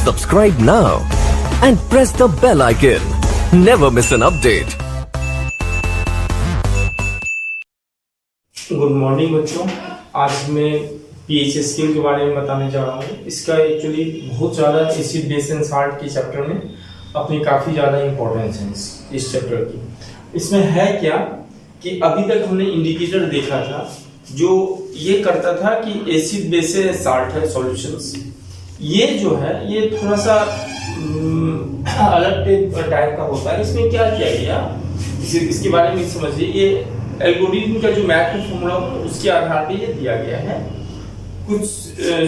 Subscribe now and press the bell icon. Never miss an update. Good morning बच्चों, आज मैं pH scale के बारे में बताने जा रहा हूँ। इसका एक्चुअली बहुत ज़्यादा एसिड बेस एंड साल्ट के चैप्टर में अपनी काफ़ी ज़्यादा इम्पोर्टेंस है इस चैप्टर की। इसमें है क्या कि अभी तक हमने इंडिकेटर देखा था जो ये करता था कि एसिड बेस एंड साल्ट है सॉल्यूशंस। ये जो है ये थोड़ा सा अलग टाइप का होता है। इसमें क्या किया गया इसके बारे में समझिए। ये एल्गोरिथम का जो मैथ का फॉर्मूला उसके आधार पे ये दिया गया है। कुछ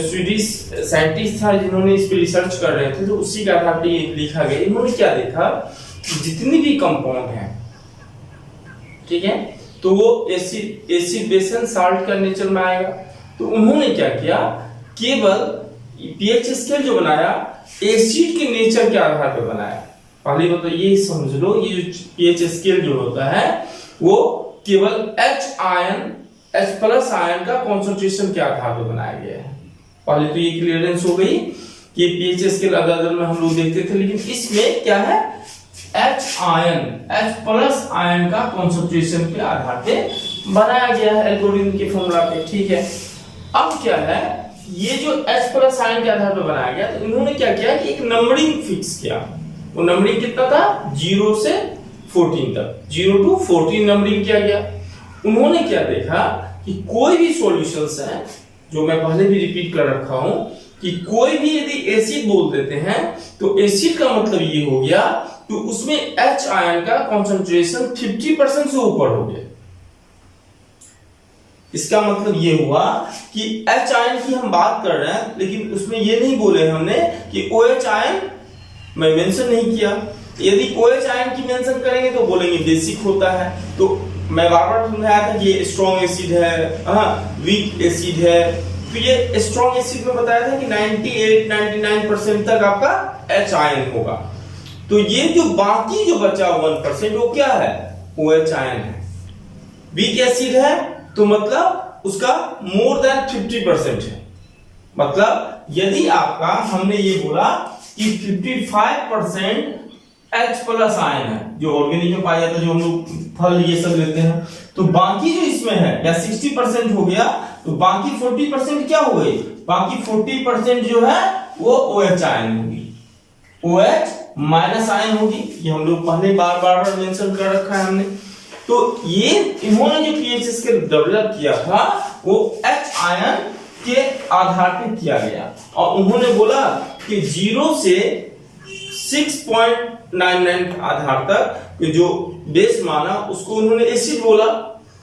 स्वीडिश साइंटिस्ट था जिन्होंने इस पे रिसर्च कर रहे थे, तो उसी के आधार पे ये लिखा गया। इन्होंने क्या देखा, जितनी भी कंपाउंड हैं, ठीक है, तो वो एसिड बेस एंड साल्ट का नेचर में आएगा। तो उन्होंने क्या किया, केवल पीएच स्केल जो बनाया एसिड के नेचर के आधार पे बनाया। पहले तो ये समझ लो, ये जो पीएच स्केल जो होता है वो केवल H प्लस आयन का कंसंट्रेशन के आधार पर बनाया गया है। पहले तो ये क्लियरेंस हो गई कि पीएच स्केल अदर में हम लोग देखते थे, लेकिन इसमें क्या है, H प्लस आयन का कंसंट्रेशन के आधार पे बनाया गया है एल्गोरिथम के फॉर्मूला पे, ठीक है। अब क्या है, ये जो H प्लस आयन के आधार पे बनाया गया, तो इन्होंने क्या किया कि एक नंबरिंग फिक्स किया। वो नंबरिंग कितना था, 0 से 14 तक, 0 to 14 नंबरिंग किया गया। उन्होंने क्या देखा कि कोई भी सॉल्यूशंस है, जो मैं पहले भी रिपीट कर रखा हूं, कि कोई भी यदि एसिड बोल देते हैं तो एसिड का मतलब ये हो गया तो उसमें H आयन का कंसंट्रेशन 50% से ऊपर हो गया। इसका मतलब ये हुआ कि H आयन की हम बात कर रहे हैं, लेकिन उसमें ये नहीं बोले हमने कि OH आयन मैं मेंशन नहीं किया। यदि OH आयन की मेंशन करेंगे तो बोलेंगे बेसिक होता है। तो मैं बार बार समझाया था कि ये स्ट्रॉन्ग एसिड है, वीक एसिड है। तो ये स्ट्रॉन्ग एसिड में बताया था कि 98-99% तक आपका H आयन होगा। तो ये जो बाकी जो बचा 1% वो क्या है, OH आयन है। वीक एसिड है तो मतलब उसका मोर देन 50% है। मतलब यदि आपका हमने ये बोला कि 55% H प्लस आयन है, जो ऑर्गेनिक में पाया जाता है, जो हम लोग फल ये सब लेते हैं, तो बाकी जो इसमें है या 60% हो गया, तो बाकी 40% क्या हो गई, बाकी 40% जो है वो OH आयन होगी, OH माइनस आयन होगी। ये हम लोग पहले बार मेंशन कर रखा है हमने। तो ये इन्होंने जो पीएच स्केल डेवलप किया था वो H आयन के आधार पर किया गया, और उन्होंने बोला कि 0 से 6.99 आधार तक जो बेस माना उसको उन्होंने एसिड बोला,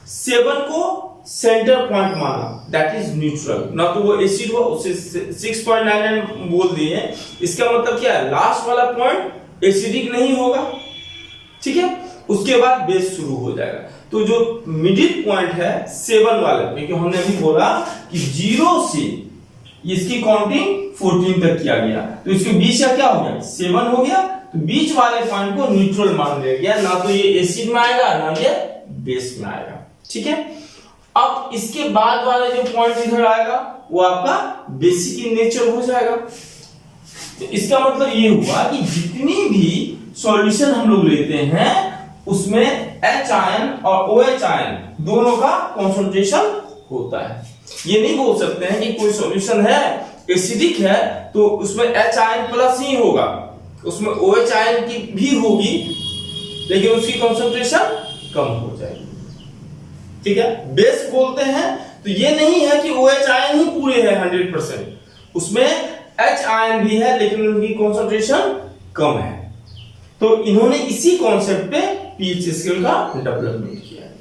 7 को सेंटर पॉइंट माना, दैट इज न्यूट्रल। ना तो वो एसिड हुआ, उसे 6.99 बोल दिए। इसका मतलब क्या है, लास्ट वाला पॉइंट एसिडिक नहीं होगा, ठीक है, उसके बाद बेस शुरू हो जाएगा। तो जो मिडिल पॉइंट है 7 वाले, क्योंकि हमने अभी बोला कि 0 से इसकी काउंटिंग 14 तक किया गया, तो इसके बीच का क्या हो गया, 7 हो गया। तो बीच वाले पॉइंट को न्यूट्रल मान लिया गया, ना तो ये एसिड में आएगा ना ये बेस में आएगा, ठीक है। अब इसके बाद वाला जो पॉइंट इधर आएगा वो आपका बेसिक इन नेचर हो जाएगा। तो इसका मतलब ये हुआ कि जितनी भी सॉल्यूशन हम लोग लेते हैं उसमें H आयन और OH आयन दोनों का कंसंट्रेशन होता है। ये नहीं बोल सकते हैं कि कोई सॉल्यूशन है एसिडिक है तो उसमें H आयन प्लस ही होगा, उसमें OH आयन की भी होगी, लेकिन उसकी कंसंट्रेशन कम हो जाएगी, ठीक है। बेस बोलते हैं तो ये नहीं है कि OH आयन ही पूरे है 100%, उसमें H आयन भी है लेकिन उनकी कंसंट्रेशन कम है। तो इन्होंने इसी कॉन्सेप्ट पे पीएच स्केल का डेवलपमेंट किया है।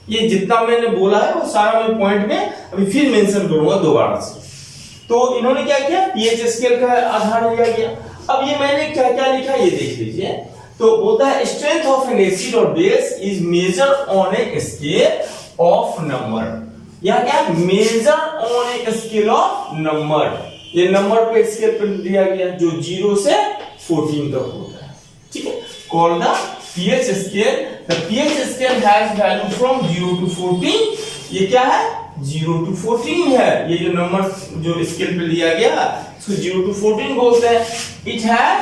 ये जितना मैंने बोला है वो सारा मैं पॉइंट में अभी फिर मेंशन करूंगा दोबारा से। तो इन्होंने क्या किया, पीएच स्केल का आधार लिया गया। अब ये मैंने क्या क्या लिखा ये देख लीजिए। तो बोलता है स्ट्रेंथ ऑफ एन एसिड और base is major on a scale of number. या क्या, major on a scale of number. ये नंबर पे स्केल पे दिया गया जो 0 से 14 तक होता है, ठीक है। Called the pH scale. The pH scale has value from 0 to 14. ये क्या है, 0 to 14 है। ये जो नंबर जो स्केल पे लिया गया इसको 0 to 14 बोलते हैं। इट हैज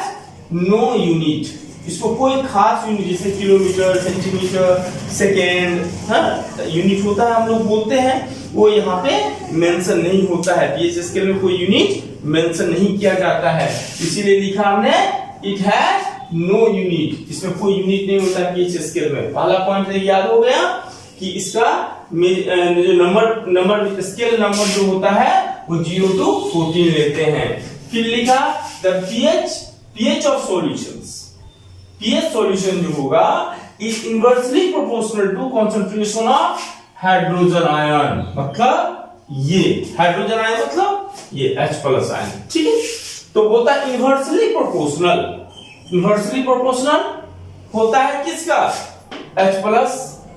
नो यूनिट, इसको कोई खास यूनिट जैसे किलोमीटर, सेंटीमीटर, सेकेंड, हाँ यूनिट होता है हम लोग बोलते हैं, वो यहाँ पे मेंशन नहीं होता है। पीएच स्केल में कोई यूनिट मेंशन नहीं किया जाता है, इसीलिए लिखा हमने इट हैज नो यूनिट, इसमें कोई यूनिट नहीं होता है पीएच स्केल में। पहला पॉइंट याद हो गया कि इसका जो नंबर स्केल नंबर जो होता है वो 0 to 14 लेते हैं। फिर लिखा the pH of solutions, pH solution जो होगा is inversely proportional to concentration of hydrogen ion, मतलब ये हाइड्रोजन आयन मतलब ये H+ आयन, ठीक है। तो बोलता है इनवर्सली प्रोपोर्शनल, इनवर्सली प्रोपोर्शनल होता है किसका, H+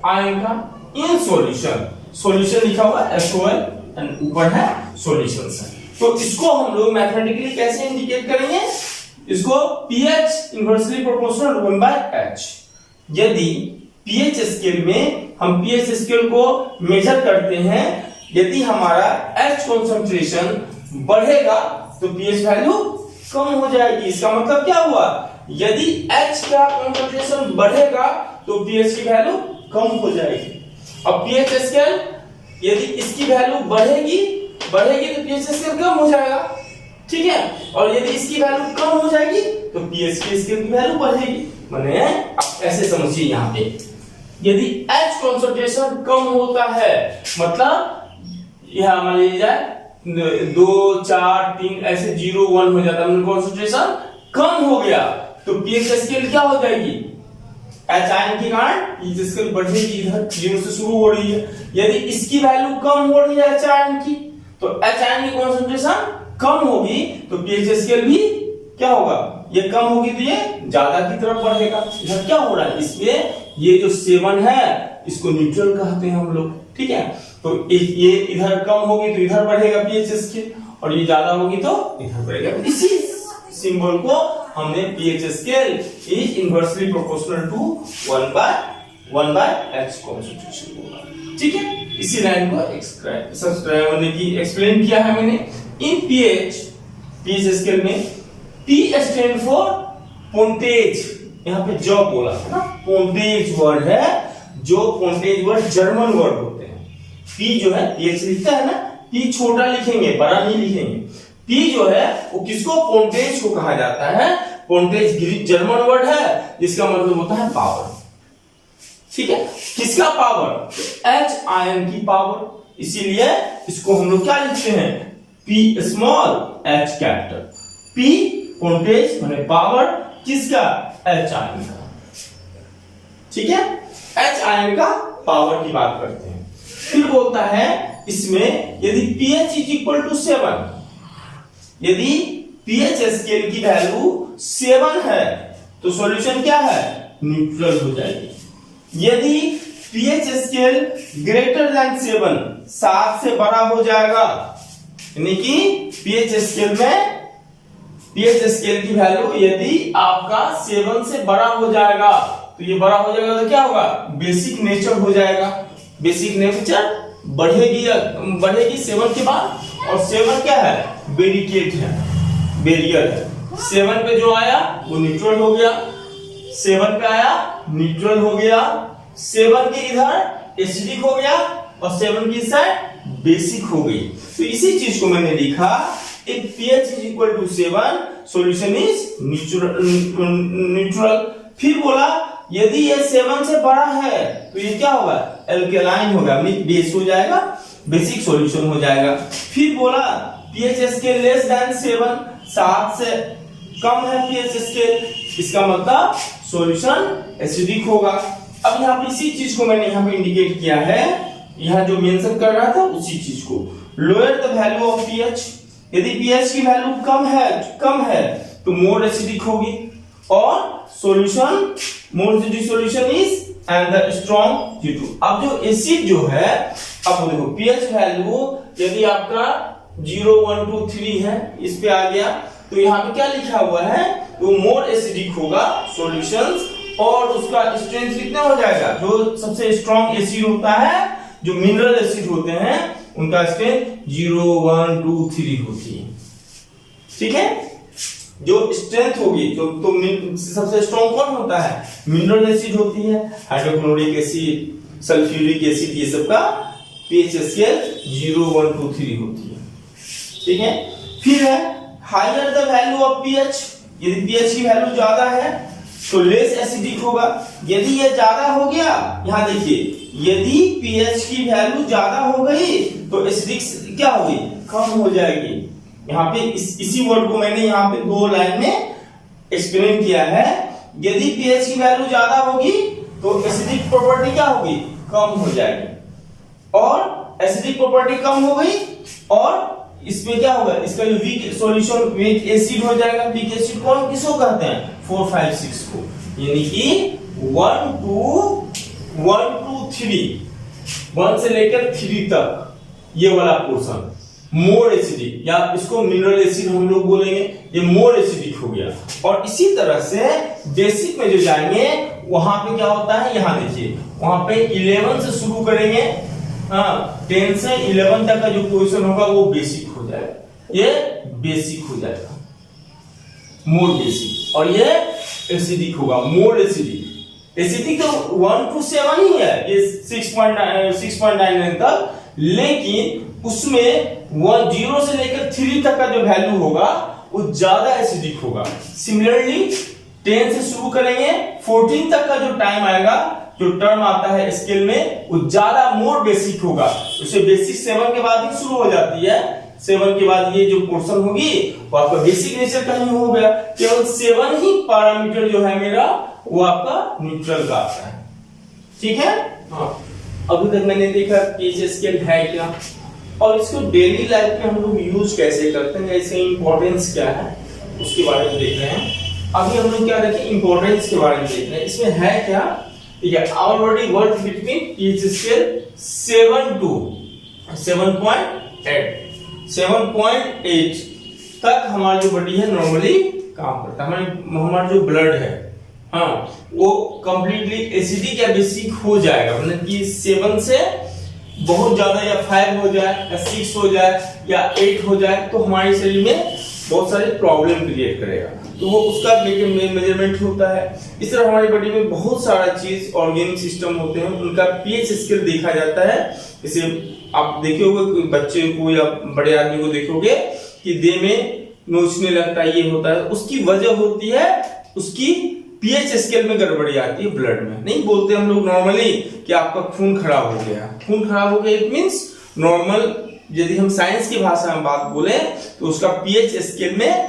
आयन का इन सॉल्यूशन, सॉल्यूशन लिखा हुआ SOL एंड ऊपर है सॉल्यूशंस है। तो इसको हम लोग मैथमेटिकली कैसे इंडिकेट करेंगे, इसको pH इनवर्सली प्रोपोर्शनल 1/H। यदि pH स्केल में हम pH स्केल को मेजर करते हैं, यदि हमारा H कंसंट्रेशन बढ़ेगा तो pH वैल्यू कम हो जाएगी। इसका मतलब क्या हुआ, यदि H का कंसंट्रेशन बढ़ेगा तो pH की वैल्यू कम हो जाएगी। अब pH स्केल यदि इसकी वैल्यू बढ़ेगी तो pH स्केल कम हो जाएगा, ठीक है। और यदि इसकी वैल्यू कम हो जाएगी तो pH स्केल की वैल्यू बढ़ेगी। माने ऐसे समझिए, यहाँ पे यदि H कंसंट्रेशन कम होता है, मतलब यह मान लीजिए 2, 4, 3 ऐसे 0, 1 हो जाता है, कंसंट्रेशन कम हो गया तो pH स्केल क्या हो जाएगी, H आयन के कारण pH स्केल बढ़ेगी, इधर 0 से शुरू हो रही है। यदि इसकी वैल्यू कम हो रही है H आयन की, तो H आयन की कंसंट्रेशन कम होगी तो pH स्केल भी क्या होगा, ये कम होगी तो ये ज्यादा की तरफ बढ़ेगा। इधर क्या हो रहा है, इसमें ये जो 7 है इसको न्यूट्रल कहते हैं हम लोग, ठीक है। तो ये इधर कम होगी तो इधर बढ़ेगा pH स्केल, और ये ज्यादा होगी तो इधर बढ़ेगा। इसी सिंबल को हमने pH scale is inversely proportional to 1/H concentration बोला, ठीक है। इसी लाइन को एक्सप्लेन किया है मैंने। इन pH स्केल में P स्टैंड फॉर पोंटेज, यहाँ पे जो बोला है ना पोंटेज वर्ड है, जो पोंटेज वर्ड जर्मन वर्ड होते हैं। P जो है pH लिखता है ना, P छोटा लिखेंगे, बड़ा नहीं लिखेंगे। P जो है वो किसको, पोंटेज को कहा जाता है। पोंटेज जर्मन वर्ड है जिसका मतलब होता है पावर, ठीक है। किसका पावर, H आयन की पावर, इसीलिए इसको हम लोग क्या लिखते हैं, P small H capital. P पोंटेज माने पावर किसका, H आयन का, ठीक है। H आयन का पावर की बात करते हैं। फिर बोलता है इसमें यदि pH इज इक्वल टू 7, यदि pH स्केल की वैल्यू 7 है तो सॉल्यूशन क्या है, न्यूट्रल हो जाएगी। यदि pH स्केल ग्रेटर देन 7 से बड़ा हो जाएगा, यानी कि pH स्केल में pH स्केल की वैल्यू यदि आपका 7 से बड़ा हो जाएगा, तो ये बड़ा हो जाएगा तो क्या होगा, बेसिक नेचर हो जाएगा। बेसिक नेचर बढ़ेगी 7 के बाद, और 7 क्या है, बैरिकेड है, बैरियर है। 7 पे जो आया वो न्यूट्रल हो गया, 7 पे आया न्यूट्रल हो गया, 7 के इधर एसिडिक हो गया, और 7 की साइड बेसिक हो गई। तो इसी चीज को मैंने लिखा, if pH is equal to 7 solution is neutral। फिर बोला यदि ये 7 से बड़ा है तो ये क्या होगा, एल्केलाइन होगा, बेस हो जाएगा, बेसिक सॉल्यूशन हो जाएगा। फिर बोला pH स्केल लेस देन 7 से कम है pH स्केल, इसका मतलब सॉल्यूशन एसिडिक होगा। अब यहाँ पे इसी चीज को मैंने यहाँ पे इंडिकेट किया है, यहाँ जो मेंशन कर रहा था उसी चीज को, lower the value of pH, यदि pH की वैल्यू कम है तो मोर एसिडिक होगी, और solution more acidic solution is and the strong G2। अब जो एसिड जो है, अब देखो pH वैल्यू यदि आपका 0, 1, 2, 3 है, इस पे आ गया तो यहाँ पे क्या लिखा हुआ है, वो मोर एसिडिक होगा सॉल्यूशंस, और उसका स्ट्रेंथ कितना हो जाएगा, जो सबसे स्ट्रॉन्ग एसिड होता है, जो मिनरल एसिड होते हैं उनका स्ट्रेंथ 0, 1, 2, 3 होती है, ठीक है। जो स्ट्रेंथ होगी तो सबसे स्ट्रॉन्ग कौन होता है? मिनरल एसिड होती है, हाइड्रोक्लोरिक एसिड, सल्फ्यूरिक एसिड, ये सब का पीएच स्केल 0, 1, 2, 3 होती है। ठीक है। फिर है higher the value of pH, यदि पीएच की वैल्यू ज्यादा है तो लेस एसिडिक होगा। यदि ये ज्यादा हो गया, यहां देखिए, यदि पीएच की वैल्यू ज्यादा हो गई तो एसिडिक क्या होगी? कम हो जाएगी। यहाँ पे इसी वर्ड को मैंने यहाँ पे 2 लाइन में एक्सप्लेन किया है। यदि पीएच की वैल्यू ज्यादा होगी तो एसिडिक प्रॉपर्टी क्या होगी? कम हो जाएगी। और एसिडिक प्रॉपर्टी कम हो गई और इसमें क्या होगा? इसका जो वीक सॉल्यूशन वीक एसिड हो जाएगा। वीक एसिड कौन किसको कहते हैं? 4, 5, 6 को, यानी कि 1 2 3, 1 से लेकर 3 तक ये वाला पोर्शन मोर एसिडिक, या इसको मिनरल एसिड हम लोग बोलेंगे, ये मोर एसिडिक हो गया। और इसी तरह से बेसिक में जो जाएंगे वहां पे क्या होता है? यहाँ देखिए, वहां पे 11 से शुरू करेंगे, 10 से 11 तक का जो पोजीशन होगा वो बेसिक हो जाएगा, ये बेसिक हो जाएगा, मोर बेसिक। और ये एसिडिक होगा, मोर एसिडिक। एसिडिक तो 1 to 7 ही है, ये 6.99 तक, लेकिन उसमें 0 से लेकर 3 तक का जो वैल्यू होगा वो ज्यादा एसिडिक होगा। सिमिलरली 10 से शुरू करेंगे, 14 तक का जो टाइम आएगा, जो टर्म आता है स्केल में, वो ज्यादा मोर बेसिक होगा। उसे बेसिक 7 के बाद ही शुरू हो जाती है। 7 के बाद ये जो पोर्शन होगी वो आपका बेसिक नेचर का ही हो गया। केवल 7 ही पैरामीटर जो है मेरा वो आपका न्यूट्रल का आता है। ठीक है। हाँ, अभी तक मैंने देखा पीएच स्केल है क्या, और इसको डेली लाइफ में हम लोग यूज कैसे करते हैं, इसका इंपॉर्टेंस क्या है उसके बारे में देख रहे हैं। अभी हम लोग क्या देखें? इंपॉर्टेंस के बारे में देख रहे हैं। इसमें है क्या? ठीक है, already work between pH scale 7 to 7.8 तक हमारी जो बॉडी है नॉर्मली काम करता है। हमारा जो ब्लड है, हाँ, वो कंप्लीटली एसिडिक या बेसिक हो जाएगा, मतलब कि 7 से बहुत ज्यादा या 5 हो जाए या 6 हो जाए या 8 हो जाए तो हमारे शरीर में बहुत सारी प्रॉब्लम क्रिएट करेगा। तो वो उसका मेजरमेंट होता है। इस तरह हमारी बॉडी में बहुत सारा चीज ऑर्गेनिक सिस्टम होते हैं, उनका पीएच स्केल देखा जाता है। जैसे आप देखोगे बच्चे को या बड़े आदमी को देखोगे कि देह में नोचने लगता है, ये होता है, उसकी वजह होती है उसकी पीएच स्केल में गड़बड़ी आती है ब्लड में। नहीं बोलते हम लोग नॉर्मली कि आपका खून खराब हो गया। खून खराब हो गया इट मींस नॉर्मल, यदि हम साइंस की भाषा में बात बोले तो उसका पीएच स्केल में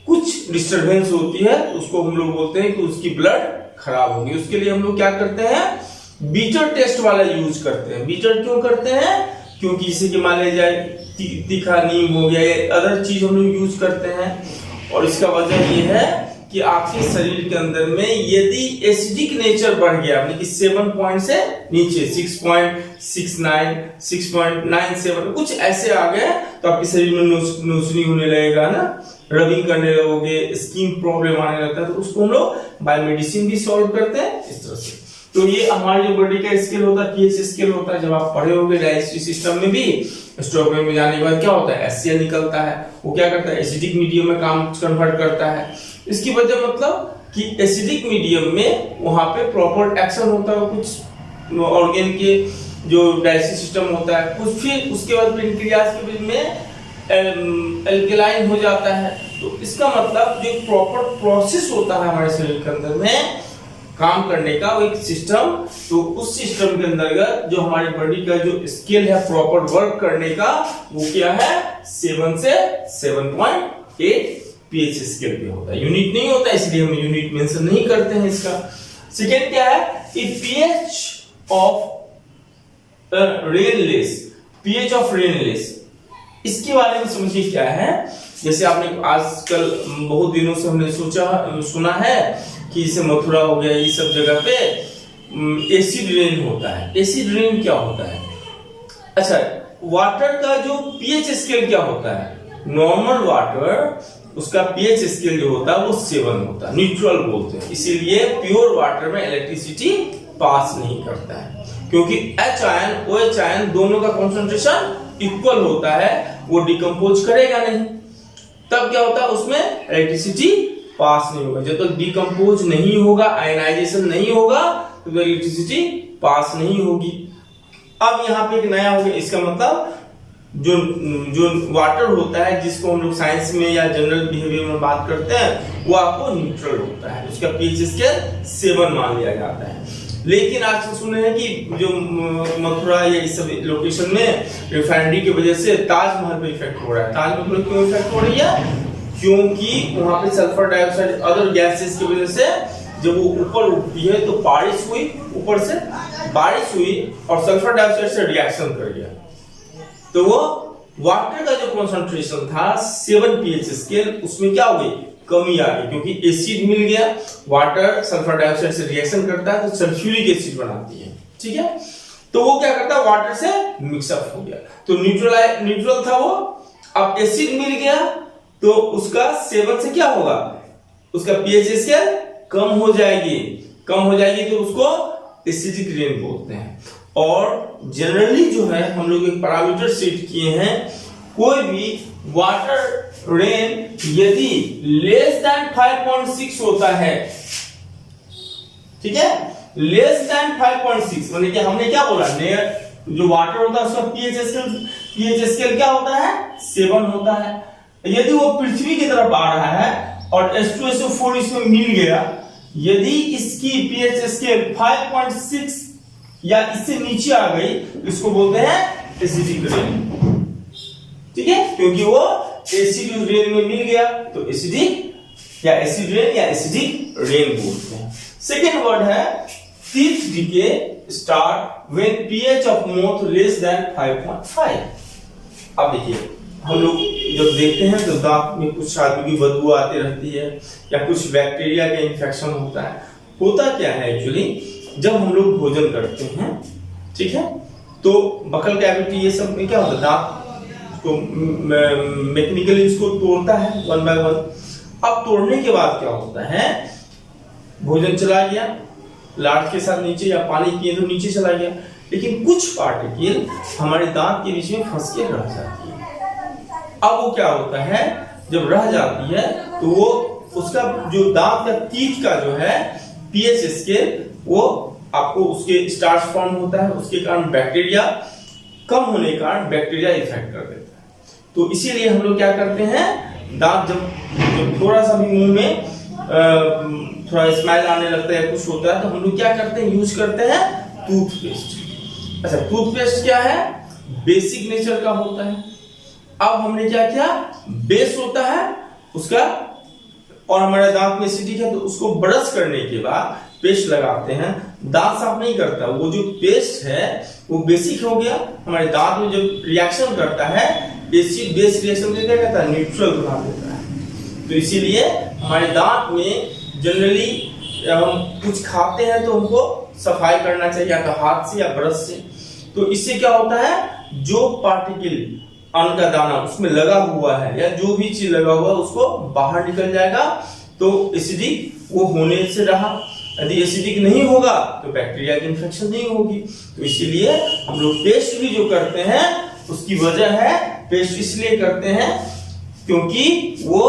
कुछ डिस्टरबेंस होती है, उसको हम लोग बोलते हैं कि उसकी ब्लड खराब होगी। उसके लिए हम लोग क्या करते हैं? बीटर टेस्ट वाला यूज करते हैं। बीटर क्यों करते हैं? क्योंकि इसे कि मान लिया जाए तीखा नीम हो गया या अदर चीज हम लोग यूज करते हैं। और इसका वजह ये है कि आपके शरीर के अंदर में यदि एसिडिक नेचर बढ़ गया, यानी कि 7 पॉइंट से नीचे 6.69, 6.97 कुछ ऐसे आ गए तो आपके शरीर में नोचनी होने लगेगा ना, रबिंग करने लगोगे, स्किन प्रॉब्लम आने लगता है, तो उसको हम लोग बाय मेडिसिन भी सॉल्व करते हैं इस तरह से। तो ये हमारे जो बॉडी का स्केल होता है, पीएच स्केल होता है। जब आप पढ़े होंगे डाइजेस्टिव सिस्टम में भी, स्टोमक में जाने के बाद क्या होता है? एचसीएल निकलता है, वो क्या करता है? एसिडिक मीडियम में काम कन्वर्ट करता है। इसकी वजह मतलब कि एसिडिक मीडियम में वहां पे प्रॉपर एक्शन होता है कुछ ऑर्गेन के जो डाइजेस्टिव सिस्टम होता है कुछ, फिर उसके बाद पेनक्रियाज के बीच में एल्कलाइन हो जाता है। तो इसका मतलब जो प्रॉपर प्रोसेस होता है हमारे शरीर के अंदर में काम करने का, वो एक सिस्टम, तो उस सिस्टम के अंतर्गत जो हमारी बॉडी का जो स्केल है प्रॉपर वर्क करने का, वो क्या है? 7 से 7.8 पीएच स्केल पे होता है। यूनिट नहीं होता, इसलिए हम यूनिट मेंशन नहीं करते हैं इसका। सेकेंड क्या है? PH of rainless, pH of rainless, इसके बारे में समझिए क्या है। जैसे आपने आजकल बहुत दिनों से हमने सुना है कि जैसे मथुरा हो गया, ये सब जगह पे एसिड रेन होता है। एसिड रेन क्या होता है? अच्छा, वाटर का जो पीएच स्केल क्या होता है? नॉर्मल वाटर, उसका पीएच स्केल जो होता है वो 7 होता है, न्यूट्रल बोलते हैं। इसीलिए प्योर वाटर में इलेक्ट्रिसिटी पास नहीं करता है, क्योंकि H आयन OH आयन दोनों का कंसंट्रेशन इक्वल होता है, वो डिकम्पोज करेगा नहीं। तब क्या होता है, उसमें इलेक्ट्रिसिटी पास नहीं होगा। जब तक डिकम्पोज नहीं होगा, आयनाइजेशन नहीं होगा, तो इलेक्ट्रिसिटी पास नहीं होगी। अब यहाँ पे एक नया हो गया, इसका मतलब जो वाटर होता है, जिसको हम लोग साइंस में या जनरल बिहेवियर में बात करते हैं, वो आपको न्यूट्रल होता है, उसका पीएच स्केल 7 मान लिया जाता है। लेकिन आज सुने हैं कि जो मथुरा या इस सब लोकेशन में रिफाइनरी की वजह से ताजमहल पे इफेक्ट हो रहा है। ताजमहल पे क्यों इफेक्ट हो रही है? क्योंकि वहां पे सल्फर डाइऑक्साइड अदर गैसेस की वजह से जब वो ऊपर उठती है तो बारिश हुई, ऊपर से बारिश हुई और सल्फर डाइऑक्साइड से रिएक्शन कर गया, तो वो वाटर का जो कंसंट्रेशन था 7 पीएच स्केल, उसमें क्या हो गई, कमी आ गई, क्योंकि एसिड मिल गया। वाटर सल्फर डाइऑक्साइड से रिएक्शन करता है तो सल्फ्यूरिक एसिड बनाती है, ठीक है। तो वो क्या करता है, वाटर से मिक्सअप हो गया, तो न्यूट्रल था वो। अब एसिड मिल गया तो उसका 7 से क्या होगा, उसका पीएच स्केल कम हो जाएगी, तो उसको एसिडिक रेन बोलते हैं। और जनरली जो है हम लोग एक पैरामीटर सेट किए हैं, कोई भी वाटर रेन यदि लेस देन 5.6 होता है, ठीक है, लेस देन 5.6 माने कि हमने क्या बोला, जो वाटर होता है उसका पीएच स्केल क्या होता है, 7 होता है। यदि वो पृथ्वी की तरफ आ रहा है और H2SO4 इसमें मिल गया, यदि इसकी पीएच स्केल 5.6 या इससे नीचे आ गई, इसको बोलते हैं एसिडिक रेन, ठीक है, क्योंकि वो एसिड उस रेन में मिल गया तो एसिडिक या एसिड रेन या एसिडिक रेन बोलते हैं। सेकेंड वर्ड है तीर्थ decay start when pH of mouth less than 5.5। अब देखिए, हम लोग जब देखते हैं तो दांत में कुछ आदमी की बदबू आती रहती है या कुछ बैक्टीरिया का इन्फेक्शन होता है। होता क्या है एक्चुअली, जब हम लोग भोजन करते हैं, ठीक है, तो बकल कैविटी ये सब में क्या होता है, दांत को मैकेनिकली इसको तोड़ता है 1 by 1। अब तोड़ने के बाद क्या होता है, भोजन चला गया लाट के साथ नीचे, या पानी पिए तो नीचे चला गया, लेकिन कुछ पार्टिकल हमारे दांत के बीच में फंस के रह जाती है। अब वो क्या होता है, जब रह जाती है तो वो उसका जो दांत का टीथ का जो है पीएच स्केल, वो आपको उसके स्टार्च फॉर्म होता है, उसके कारण बैक्टीरिया कम होने के कारण बैक्टीरिया इफेक्ट कर देता है। तो इसीलिए हम लोग क्या करते हैं, दांत जब थोड़ा सा भी मुंह में थोड़ा स्मेल आने लगता है, कुछ होता है, तो हम लोग क्या करते हैं, यूज करते हैं टूथपेस्ट। अच्छा, टूथपेस्ट क्या है, बेसिक नेचर का होता है। अब हमने क्या किया, बेस होता है उसका और हमारे दांत में एसिडिक है, तो उसको ब्रश करने के बाद पेस्ट लगाते हैं। दांत साफ नहीं करता, वो जो पेस्ट है वो बेसिक हो गया, हमारे दांत में जब रिएक्शन करता है, एसिड बेस रिएक्शन देता है, न्यूट्रल बना देता है। तो इसीलिए हमारे दांत में जनरली हम कुछ खाते हैं तो हमको सफाई करना चाहिए, या तो हाथ से या ब्रश से। तो इससे क्या होता है, जो पार्टिकल अन्न का दाना उसमें लगा हुआ है या जो भी चीज लगा हुआ है उसको बाहर निकल जाएगा, तो एसिडिक वो होने से रहा। यदि एसिडिक नहीं होगा तो बैक्टीरिया की इन्फेक्शन नहीं होगी। तो इसीलिए हम लोग पेस्ट भी जो करते हैं, उसकी वजह है, पेस्ट इसलिए करते हैं क्योंकि वो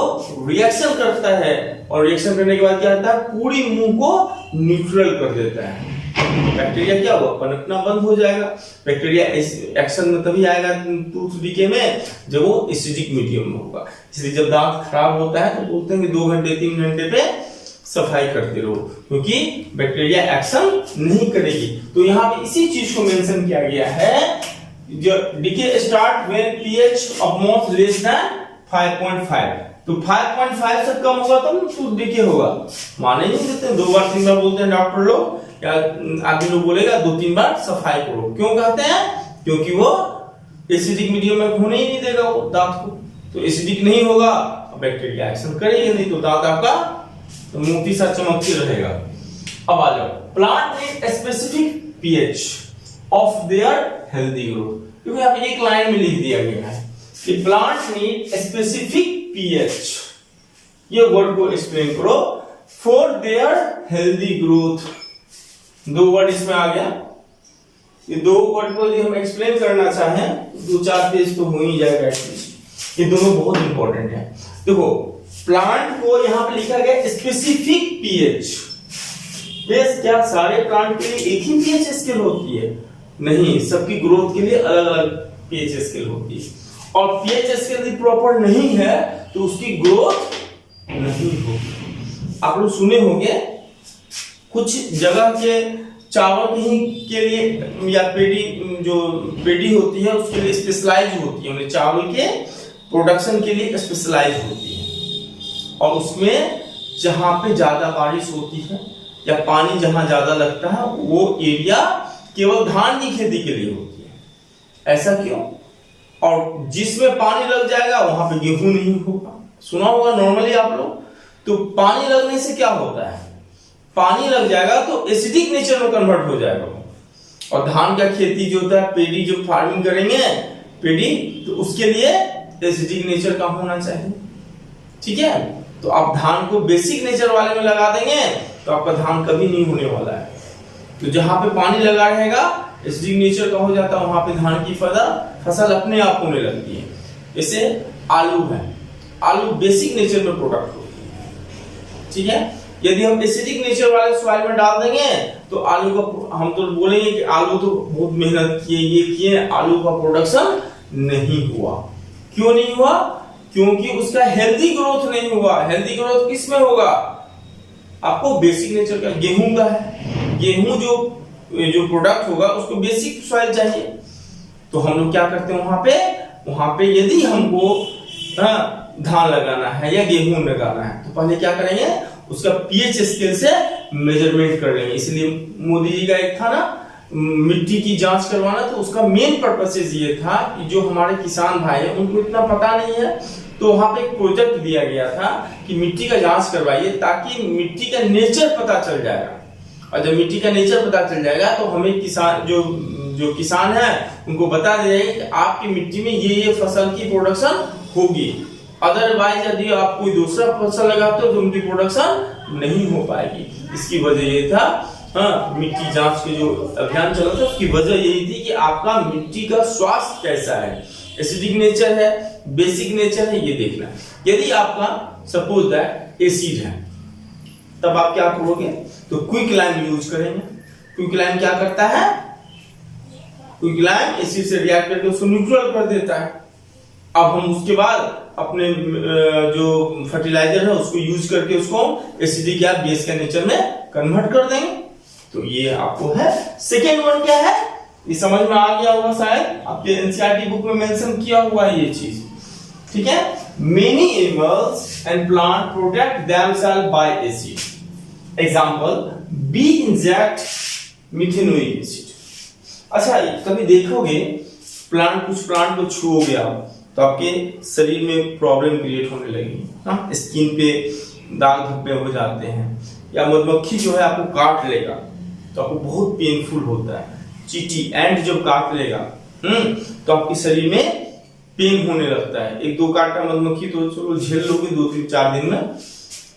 रिएक्शन करता है, और रिएक्शन करने के बाद क्या होता है, पूरी मुंह को न्यूट्रल कर देता है। बैक्टीरिया क्या हुआ, पनपना बंद हो जाएगा। बैक्टीरिया एक्शन में तभी आएगा टूथ डीके में जब वो एसिडिक मीडियम में होगा। इसलिए जब दांत खराब होता है तो बोलते हैं कि 2 घंटे 3 घंटे पे सफाई करते रहो, क्योंकि बैक्टीरिया एक्शन नहीं करेगी। तो यहाँ पे इसी चीज को मेंशन किया गया है, जो decay start when pH of mouth less than 5.5। तो 5.5 से कम होगा तब टूथ डीके होगा। माने नहीं देते, 2 बार 3 बार बोलते हैं डॉक्टर लोग, या आदमी लोग बोलेगा 2-3 बार सफाई करो। क्यों कहते हैं, क्योंकि वो एसिडिक मीडियम में होने ही नहीं देगा वो दांत को। तो एसिडिक नहीं होगा, बैक्टीरिया एक्शन करेगा नहीं, तो दांत आपका तो मोती सा चमकती रहेगा। अब आ जाओ, plant need specific pH of their healthy growth. क्योंकि यहाँ पे एक लाइन में लिख दिया गया है कि प्लांट नीड स्पेसिफिक पीएच, ये वर्ड को एक्सप्लेन करो, for their healthy growth. 2 word इसमें आ गया, ये 2 वर्ड को यदि हम एक्सप्लेन करना चाहें 2-4 पेज तो हो ही जाएगा एटलीस्ट। ये दोनों बहुत इंपॉर्टेंट है। देखो प्लांट को यहाँ पे लिखा गया स्पेसिफिक पीएच। बेस क्या सारे प्लांट के लिए एक ही पीएच स्केल होती है? नहीं, सबकी ग्रोथ के लिए अलग अलग पीएच स्केल होती है। और पीएच स्केल यदि प्रॉपर नहीं है तो उसकी ग्रोथ नहीं होगी। आप लोग सुने होंगे कुछ जगह के चावल के लिए या पेडी, जो पेडी होती है उसके लिए स्पेशलाइज होती है, उन्हें चावल के प्रोडक्शन के लिए स्पेशलाइज होती है। और उसमें जहां पे ज्यादा बारिश होती है या पानी जहां ज्यादा लगता है वो एरिया केवल धान की खेती के लिए होती है। ऐसा क्यों? और जिसमें पानी लग जाएगा वहां पे गेहूं नहीं होगा। सुना होगा नॉर्मली आप लोग। तो पानी लगने से क्या होता है? पानी लग जाएगा तो एसिडिक नेचर में कन्वर्ट हो जाएगा। और धान का खेती जो होता है, पेडी जो फार्मिंग करेंगे पेडी, तो उसके लिए एसिडिक नेचर का होना चाहिए। ठीक है, तो आप धान को बेसिक नेचर वाले में लगा देंगे तो आपका धान कभी नहीं होने वाला है। तो जहां पे पानी लगा रहेगा एसिडिक नेचर का हो जाता है, वहां पे धान की फसल अपने आप होने लगती है। जैसे आलू है, आलू बेसिक नेचर में प्रोडक्ट होती है। ठीक है, यदि हम एसिडिक नेचर वाले सॉइल में डाल देंगे तो आलू का, हम तो बोलेंगे कि आलू तो बहुत मेहनत किए, ये किए, आलू का प्रोडक्शन नहीं हुआ। क्यों नहीं हुआ? क्योंकि उसका हेल्दी ग्रोथ नहीं हुआ। हेल्दी ग्रोथ किस में होगा? आपको बेसिक नेचर का, गेहूं का है, गेहूं जो प्रोडक्ट होगा उसको बेसिक सॉइल चाहिए। तो हम लोग क्या करते हैं वहां पे यदि हमको धान लगाना है या गेहूं लगाना है तो पहले क्या करेंगे, उसका पीएच स्केल से मेजरमेंट कर लेंगे। इसलिए मोदी जी का एक था ना मिट्टी की जांच करवाना, तो उसका मेन पर्पस ये था कि जो हमारे किसान भाई हैं उनको इतना पता नहीं है, तो वहां पे एक प्रोजेक्ट दिया गया था कि मिट्टी का जांच करवाइए ताकि मिट्टी का नेचर पता चल जाएगा। और जब मिट्टी का नेचर पता चल जाएगा तो हमें किसान जो किसान है उनको बता देंगे कि आपकी मिट्टी में ये फसल की प्रोडक्शन होगी। अदरवाइज यदि आप कोई दूसरा फसल लगाते हो तो उनकी प्रोडक्शन नहीं हो पाएगी। इसकी वजह ये था, मिट्टी जांच के जो अभियान चला था उसकी वजह यही थी कि आपका मिट्टी का स्वास्थ्य कैसा है, एसिडिक नेचर है, बेसिक नेचर है, ये देखना। यदि आपका सपोज दैट एसिड है तब आप क्या करोगे, तो क्विक लाइम यूज करेंगे। क्विक लाइम क्या करता है? क्विक लाइम एसिड से रिएक्ट करके उसको न्यूट्रल कर देता है। अब हम उसके बाद अपने जो फर्टिलाइजर है उसको यूज करके उसको एसिडिक या बेस के नेचर में कन्वर्ट कर देंगे। तो ये आपको है। सेकेंड वन क्या है, ये समझ में आ गया होगा शायद, आपके एनसीईआरटी बुक में मेंशन किया हुआ है ये चीज। ठीक है, many animals and plant protect themselves by acid. Example, bee inject methanoic acid. अच्छा, कभी देखोगे कुछ प्लांट को छुओगे आप तो आपके शरीर में प्रॉब्लम क्रिएट होने लगेगी। स्किन पे दाग धब्बे हो जाते हैं, या मधुमक्खी जो है आपको काट लेगा तो आपको बहुत पेनफुल होता है। चींटी एंट जब काट लेगा तो आपके शरीर में पेन होने लगता है। एक दो काटा मधुमक्खी तो चलो झेल लोगे, 2-3-4 दिन में,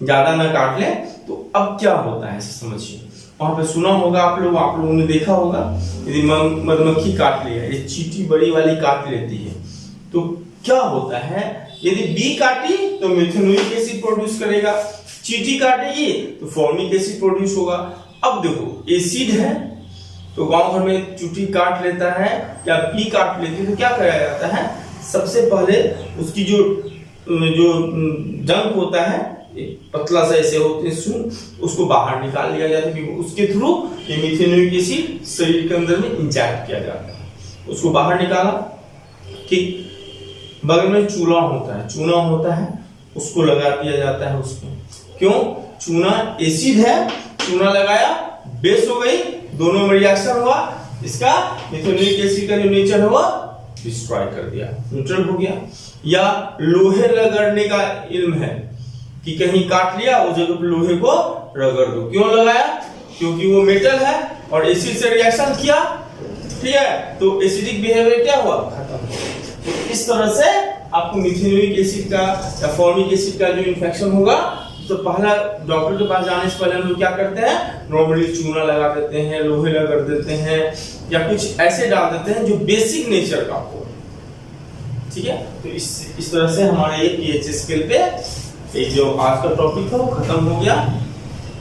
ज्यादा ना काट ले तो अब क्या होता है समझिए। वहां पे सुना होगा आप लोगों ने देखा होगा, यदि मधुमक्खी काट लिया, ये चींटी बड़ी वाली काट लेती है तो क्या होता है, यदि बी काटी तो मिथेनोइक एसिड प्रोड्यूस करेगा, चींटी काटेगी तो फॉर्मिक एसिड प्रोड्यूस होगा। अब देखो एसिड है तो गांव भर में चींटी काट लेता है या बी काट लेती है तो क्या कराया जाता है, सबसे पहले उसकी जो जंक होता है, पतला सा ऐसे होते हैं, उसको बाहर निकाल लिया जाता है, क्योंकि उसके थ्रू ये मिथेनोइक एसिड शरीर के अंदर में इंजेक्ट किया जाता है। उसको बाहर निकाला, ठीक, बगल में चूना होता है उसको लगा दिया जाता है उसको। क्यों? चूना एसिड है, चूना लगाया, बेस हो गई, दोनों में रिएक्शन हुआ, इसका मिथेनोइक एसिड का जो नेचर है वो डिस्ट्रॉय कर दिया, न्यूट्रल हो गया। या लोहे रगड़ने का इल्म है कि कहीं काट लिया उस जगह पे लोहे को रगड़ दो। क्यों लगाया? क्योंकि वो मेटल है और एसिड से रिएक्शन किया, ठीक है, तो एसिडिक बिहेवियर क्या हुआ, खत्म। तो इस तरह से आपको मिथेनोइक एसिड का या फॉर्मिक एसिड का जो इन्फेक्शन होगा तो पहला डॉक्टर के पास जाने से पहले हम लोग क्या करते हैं, नॉर्मली चूना लगा देते हैं, लोहे लगा देते हैं, या कुछ ऐसे डाल देते हैं जो बेसिक नेचर का हो। ठीक है। तो इस तरह से हमारे ये पीएच स्केल पे एक जो आज का टॉपिक था वो खत्म हो गया।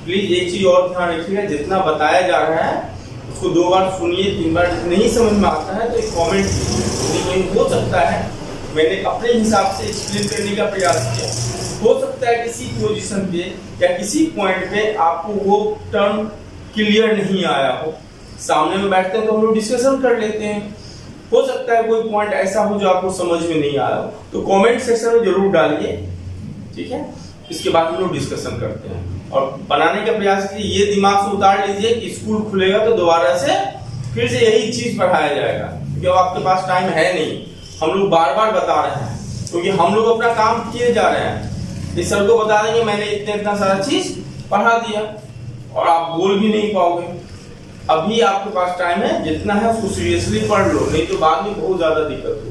प्लीज एक चीज और ध्यान रखिएगा, जितना बताया जा रहा है उसको 2 बार सुनिए, 3 बार नहीं समझ में आता है तो एक कमेंट कीजिए। हो सकता है मैंने अपने हिसाब से एक्सप्लेन करने का प्रयास किया, हो सकता है किसी पोजीशन पे या किसी पॉइंट पे आपको वो टर्म क्लियर नहीं आया हो। सामने में बैठते हैं तो हम लोग डिस्कशन कर लेते हैं, हो सकता है कोई पॉइंट ऐसा हो जो आपको समझ में नहीं आया हो, तो कमेंट सेक्शन में जरूर डालिए, ठीक है। इसके बाद हम लोग डिस्कशन करते हैं और बनाने का प्रयास कीजिए। ये दिमाग से उतार लीजिए कि स्कूल खुलेगा तो दोबारा से फिर से यही चीज पढ़ाया जाएगा, क्योंकि आपके पास टाइम है नहीं। हम लोग बार बार बता रहे हैं क्योंकि हम लोग अपना काम किए जा रहे हैं। इस सर को बता देंगे मैंने इतना सारा चीज पढ़ा दिया और आप बोल भी नहीं पाओगे। अभी आपके पास टाइम है, जितना है उसको सीरियसली पढ़ लो, नहीं तो बाद में बहुत ज्यादा दिक्कत होगी।